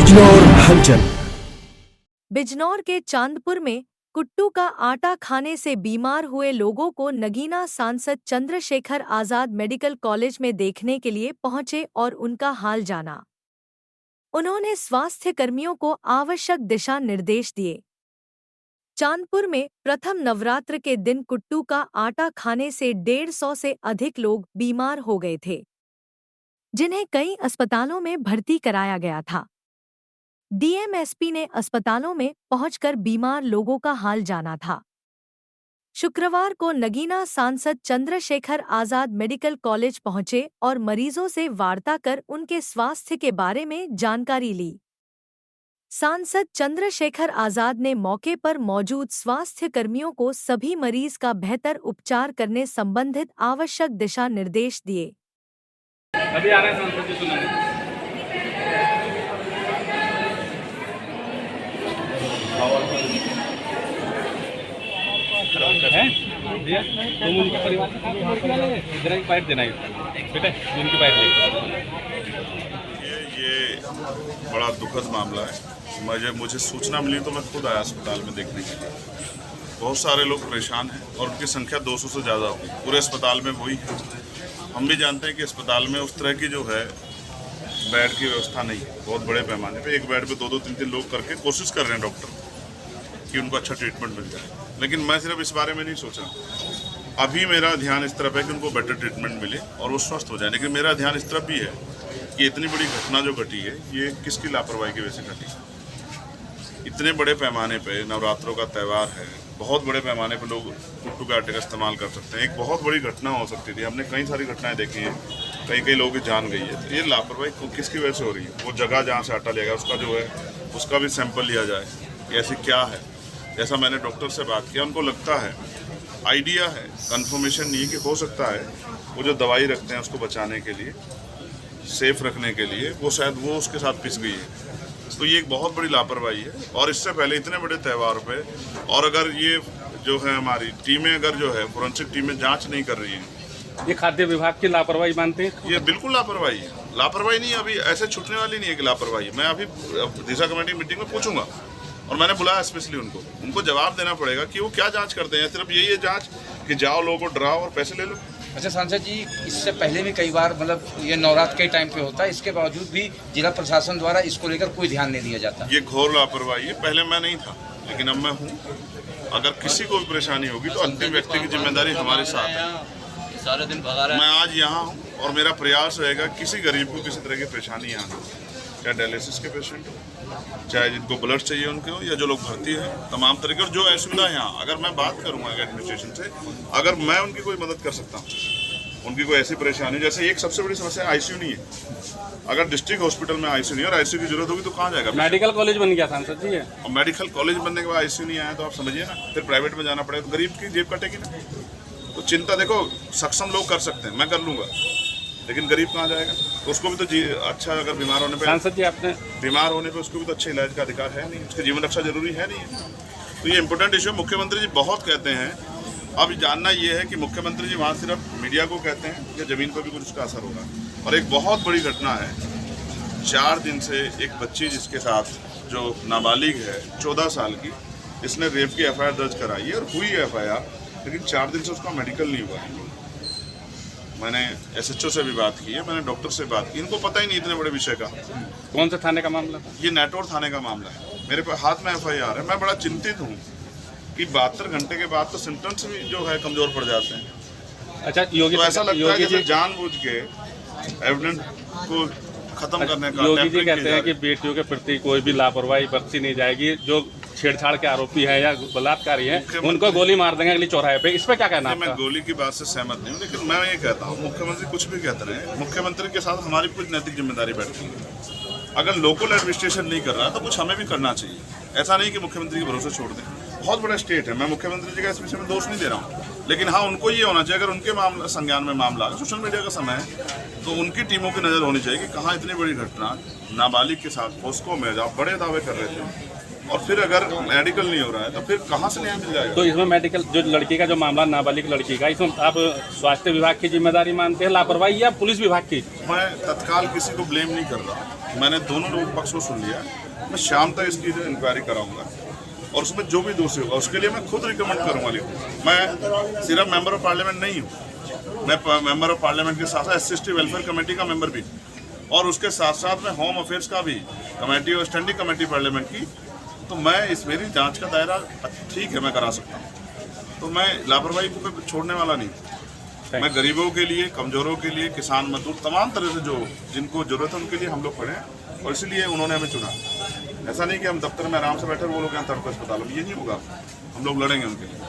बिजनौर हलचल। बिजनौर के चांदपुर में कुट्टू का आटा खाने से बीमार हुए लोगों को नगीना सांसद चंद्रशेखर आजाद मेडिकल कॉलेज में देखने के लिए पहुंचे और उनका हाल जाना। उन्होंने स्वास्थ्य कर्मियों को आवश्यक दिशा निर्देश दिए। चांदपुर में प्रथम नवरात्र के दिन कुट्टू का आटा खाने से 150 से अधिक लोग बीमार हो गए थे, जिन्हें कई अस्पतालों में भर्ती कराया गया था। डीएमएसपी ने अस्पतालों में पहुंचकर बीमार लोगों का हाल जाना था। शुक्रवार को नगीना सांसद चंद्रशेखर आजाद मेडिकल कॉलेज पहुंचे और मरीजों से वार्ता कर उनके स्वास्थ्य के बारे में जानकारी ली। सांसद चंद्रशेखर आजाद ने मौके पर मौजूद स्वास्थ्य कर्मियों को सभी मरीज का बेहतर उपचार करने संबंधित आवश्यक दिशा निर्देश दिए। अभी आ रहे हैं सांसद जी, सुनिए। भैया तुम उनके परिवार से जरा एक पाइप देना है बेटा, उनकी पाइप ये बड़ा दुखद मामला है। मुझे सूचना मिली तो मैं खुद आया अस्पताल में देखने के लिए। बहुत सारे लोग परेशान हैं और उनकी संख्या 200 से ज़्यादा होगी पूरे अस्पताल में। वही है, हम भी जानते हैं कि अस्पताल में उस तरह की जो है बेड की व्यवस्था नहीं है। बहुत बड़े पैमाने पे एक बेड पे 2-2, 3-3 लोग करके कोशिश कर रहे हैं डॉक्टर कि उनको अच्छा ट्रीटमेंट मिल जाए, लेकिन मैं सिर्फ इस बारे में नहीं सोच रहा। अभी मेरा ध्यान इस तरफ है कि उनको बेटर ट्रीटमेंट मिले और वो स्वस्थ हो जाए, लेकिन मेरा ध्यान इस तरफ भी है कि इतनी बड़ी घटना जो घटी है ये किसकी लापरवाही की वजह से घटी है। इतने बड़े पैमाने पे नवरात्रों का त्यौहार है, बहुत बड़े पैमाने पे लोग कुट्टू के आटे का इस्तेमाल कर सकते हैं। एक बहुत बड़ी घटना हो सकती थी। हमने कई सारी घटनाएं देखी हैं, कई लोगों की जान गई है। तो ये लापरवाही किसकी वजह से हो रही है? वो जगह जहाँ से आटा लेगा उसका जो है उसका भी सैंपल लिया जाए। ऐसी क्या है? जैसा मैंने डॉक्टर से बात किया, उनको लगता है, आइडिया है, कन्फर्मेशन नहीं है कि हो सकता है वो जो दवाई रखते हैं उसको बचाने के लिए, सेफ रखने के लिए, वो शायद वो उसके साथ पिस गई है। तो ये एक बहुत बड़ी लापरवाही है। और इससे पहले इतने बड़े त्यौहार पे, और अगर ये जो है हमारी टीमें अगर जो है फोरेंसिक टीमें जांच नहीं कर रही हैं, ये खाद्य विभाग की लापरवाही मानते हैं? ये बिल्कुल लापरवाही है। लापरवाही नहीं, अभी ऐसे छूटने वाली नहीं है कि लापरवाही। मैं अभी दिशा कमेटी मीटिंग में पूछूंगा और मैंने बुलाया स्पेशली उनको जवाब देना पड़ेगा कि वो क्या जांच करते हैं। सिर्फ यही है जांच कि जाओ लोगों को डराओ और पैसे ले लो। अच्छा सांसद जी, इससे पहले भी कई बार मतलब ये नवरात्र के टाइम पे होता है, इसके बावजूद भी जिला प्रशासन द्वारा इसको लेकर कोई ध्यान नहीं दिया जाता। ये घोर लापरवाही है। पहले मैं नहीं था, लेकिन अब मैं हूँ। अगर किसी को भी परेशानी होगी तो अंतिम व्यक्ति की जिम्मेदारी हमारे साथ है। सारे दिन भगा रहा है। मैं आज यहाँ हूँ और मेरा प्रयास रहेगा किसी गरीब को किसी तरह की परेशानी यहाँ ना, चाहे डायलिसिस के पेशेंट हो, चाहे जिनको ब्लड चाहिए उनके हो, या जो लोग भर्ती हैं तमाम तरीके। और जो असुविधा है यहाँ, अगर मैं बात करूँगा एडमिनिस्ट्रेशन से, अगर मैं उनकी कोई मदद कर सकता हूँ, उनकी कोई ऐसी परेशानी, जैसे एक सबसे बड़ी समस्या आईसीयू नहीं है। अगर डिस्ट्रिक्ट हॉस्पिटल में आईसीयू नहीं है और आईसीयू की जरूरत होगी तो कहाँ जाएगा? मेडिकल कॉलेज बन गया सांसद जी। और मेडिकल कॉलेज बनने के बाद आईसीयू नहीं आया तो आप समझिए ना, फिर प्राइवेट में जाना पड़ेगा तो गरीब की जेब कटेगी ना। तो चिंता देखो, सक्षम लोग कर सकते हैं, मैं कर लूँगा, लेकिन गरीब कहाँ जाएगा? तो उसको भी तो अच्छा, अगर बीमार होने पे सांसद जी आपने बीमार होने पे उसको भी तो अच्छे इलाज का अधिकार है नहीं, उसके जीवन रक्षा जरूरी है नहीं। तो ये इंपॉर्टेंट इशू। मुख्यमंत्री जी बहुत कहते हैं, अब जानना ये है कि मुख्यमंत्री जी वहाँ सिर्फ मीडिया को कहते हैं या जमीन पर भी कुछ उसका असर होगा। और एक बहुत बड़ी घटना है, 4 दिन से एक बच्ची जिसके साथ जो नाबालिग है 14 साल की, इसने रेप की एफआईआर दर्ज कराई है और हुई एफआईआर, लेकिन 4 दिन से उसका मेडिकल नहीं हुआ है। मैंने एसएचओ से भी बात की है, मैंने डॉक्टर से बात की, इनको पता ही नहीं इतने बड़े विषय का। कौन से थाने का मामला था? ये नेटवर्क थाने का मामला है। मेरे हाथ में एफआईआर है। मैं बड़ा चिंतित हूँ कि 72 घंटे के बाद तो सिम्टम्स भी जो है कमजोर पड़ जाते हैं। अच्छा योगी, तो ऐसा लगता है कि जानबूझ के एविडेंस को खत्म करने का। योगी जी कहते हैं कि बेटियों के प्रति कोई भी लापरवाही बख्शी नहीं जाएगी। जो छेड़छाड़ के आरोपी हैं या बलात्कारी हैं उनको गोली मार देंगे अगली चौराहे पे। इस पर क्या कहना है? मैं गोली की बात से सहमत नहीं हूँ, लेकिन मैं ये कहता हूँ, मुख्यमंत्री कुछ भी कहते रहे, मुख्यमंत्री के साथ हमारी कुछ नैतिक जिम्मेदारी बैठती है। अगर लोकल एडमिनिस्ट्रेशन नहीं कर रहा तो कुछ हमें भी करना चाहिए। ऐसा नहीं कि मुख्यमंत्री के भरोसे छोड़ दें। बहुत बड़ा स्टेट है, मैं मुख्यमंत्री जी का इस विषय में दोष नहीं दे रहा हूँ, लेकिन हाँ उनको ये होना चाहिए, अगर उनके मामला संज्ञान में मामला है, सोशल मीडिया का समय है, तो उनकी टीमों की नज़र होनी चाहिए कि कहाँ इतनी बड़ी घटना नाबालिग के साथ पोस्को में आप बड़े दावे कर रहे थे और फिर अगर मेडिकल नहीं हो रहा है तो फिर कहाँ से न्याय मिल जाएगा? तो इसमें मेडिकल जो लड़की का जो मामला नाबालिग लड़की का, इसमें आप स्वास्थ्य विभाग की जिम्मेदारी मानते हैं, लापरवाही, या पुलिस विभाग की? मैं तत्काल किसी को ब्लेम नहीं कर रहा। मैंने दोनों लोग पक्ष को सुन लिया। मैं शाम तक इसकी इंक्वायरी कराऊंगा और उसमें जो भी दोषी होगा उसके लिए मैं खुद रिकमेंड करूंगा लिखूँ। मैं सिर्फ मेंबर ऑफ पार्लियामेंट नहीं हूँ, मैं मेंबर ऑफ पार्लियामेंट के साथ साथ SC/ST वेलफेयर कमेटी का मेंबर भी, और उसके साथ साथ में होम अफेयर्स का भी कमेटी और स्टैंडिंग कमेटी पार्लियामेंट की। तो मैं इस मेरी जांच का दायरा ठीक है, मैं करा सकता हूँ। तो मैं लापरवाही को छोड़ने वाला नहीं। मैं गरीबों के लिए, कमजोरों के लिए, किसान मजदूर, तमाम तरह से जो जिनको जरूरत है उनके लिए हम लोग खड़े हैं और इसीलिए उन्होंने हमें चुना। ऐसा नहीं कि हम दफ्तर में आराम से बैठे वो लोग यहाँ तड़प अस्पतालों में, ये नहीं होगा। हम लोग लड़ेंगे उनके लिए।